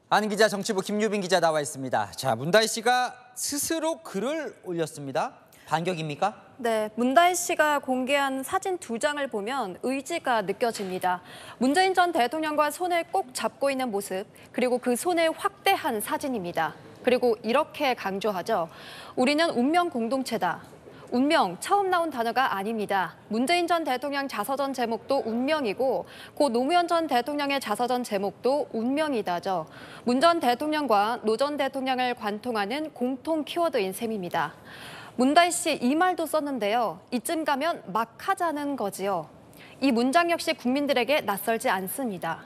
안 기자, 정치부 김유빈 기자 나와 있습니다. 자, 문다희 씨가 스스로 글을 올렸습니다. 반격입니까? 네, 문다희 씨가 공개한 사진 2장을 보면 의지가 느껴집니다. 문재인 전 대통령과 손을 꼭 잡고 있는 모습, 그리고 그 손을 확대한 사진입니다. 그리고 이렇게 강조하죠. 우리는 운명 공동체다. 운명, 처음 나온 단어가 아닙니다. 문재인 전 대통령 자서전 제목도 운명이고 고 노무현 전 대통령의 자서전 제목도 운명이다죠. 문 전 대통령과 노 전 대통령을 관통하는 공통 키워드인 셈입니다. 문다희 씨 이 말도 썼는데요. 이쯤 가면 막 하자는 거지요. 이 문장 역시 국민들에게 낯설지 않습니다.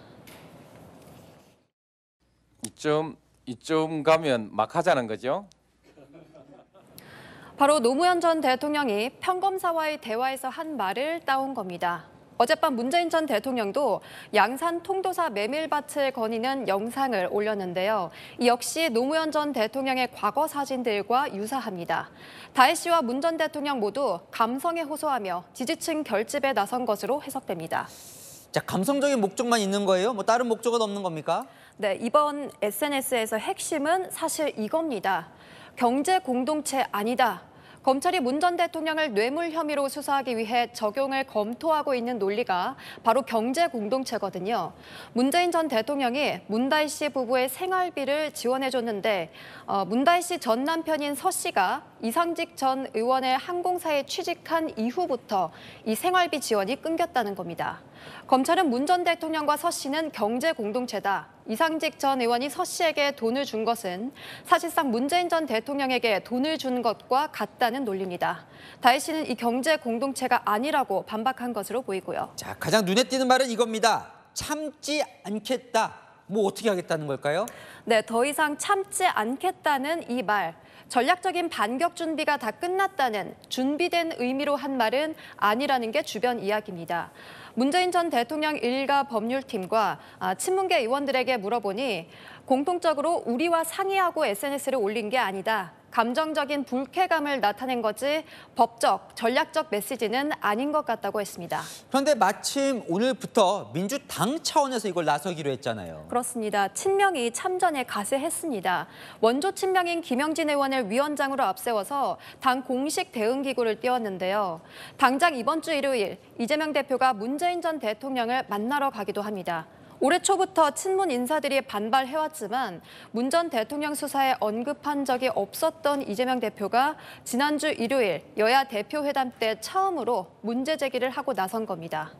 이쯤 가면 막 하자는 거죠? 바로 노무현 전 대통령이 평검사와의 대화에서 한 말을 따온 겁니다. 어젯밤 문재인 전 대통령도 양산 통도사 메밀밭을 거니는 영상을 올렸는데요. 이 역시 노무현 전 대통령의 과거 사진들과 유사합니다. 다혜 씨와 문 전 대통령 모두 감성에 호소하며 지지층 결집에 나선 것으로 해석됩니다. 자, 감성적인 목적만 있는 거예요? 뭐 다른 목적은 없는 겁니까? 네, 이번 SNS에서 핵심은 사실 이겁니다. 경제 공동체 아니다. 검찰이 문 전 대통령을 뇌물 혐의로 수사하기 위해 적용을 검토하고 있는 논리가 바로 경제 공동체거든요. 문재인 전 대통령이 문다희 씨 부부의 생활비를 지원해줬는데 문다희 씨 전 남편인 서 씨가 이상직 전 의원의 항공사에 취직한 이후부터 이 생활비 지원이 끊겼다는 겁니다. 검찰은 문 전 대통령과 서 씨는 경제 공동체다. 이상직 전 의원이 서 씨에게 돈을 준 것은 사실상 문재인 전 대통령에게 돈을 준 것과 같다는 논리입니다. 다혜 씨는 이 경제 공동체가 아니라고 반박한 것으로 보이고요. 자, 가장 눈에 띄는 말은 이겁니다. 참지 않겠다. 뭐 어떻게 하겠다는 걸까요? 네, 더 이상 참지 않겠다는 이 말. 전략적인 반격 준비가 다 끝났다는 준비된 의미로 한 말은 아니라는 게 주변 이야기입니다. 문재인 전 대통령 일가 법률팀과 친문계 의원들에게 물어보니 공통적으로 우리와 상의하고 SNS를 올린 게 아니다. 감정적인 불쾌감을 나타낸 거지 법적, 전략적 메시지는 아닌 것 같다고 했습니다. 그런데 마침 오늘부터 민주당 차원에서 이걸 나서기로 했잖아요. 그렇습니다. 친명이 참전에 가세했습니다. 원조 친명인 김영진 의원을 위원장으로 앞세워서 당 공식 대응기구를 띄웠는데요. 당장 이번 주 일요일 이재명 대표가 문재인 전 대통령을 만나러 가기도 합니다. 올해 초부터 친문 인사들이 반발해왔지만 문 전 대통령 수사에 언급한 적이 없었던 이재명 대표가 지난주 일요일 여야 대표회담 때 처음으로 문제 제기를 하고 나선 겁니다.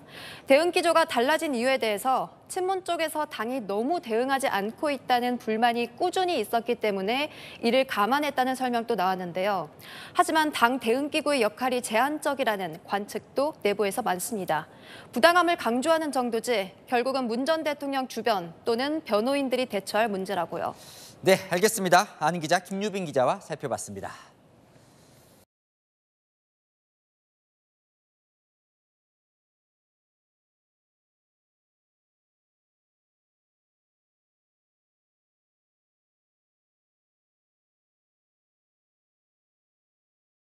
대응 기조가 달라진 이유에 대해서 친문 쪽에서 당이 너무 대응하지 않고 있다는 불만이 꾸준히 있었기 때문에 이를 감안했다는 설명도 나왔는데요. 하지만 당 대응기구의 역할이 제한적이라는 관측도 내부에서 많습니다. 부당함을 강조하는 정도지 결국은 문 전 대통령 주변 또는 변호인들이 대처할 문제라고요. 네, 알겠습니다. 안 기자, 김유빈 기자와 살펴봤습니다.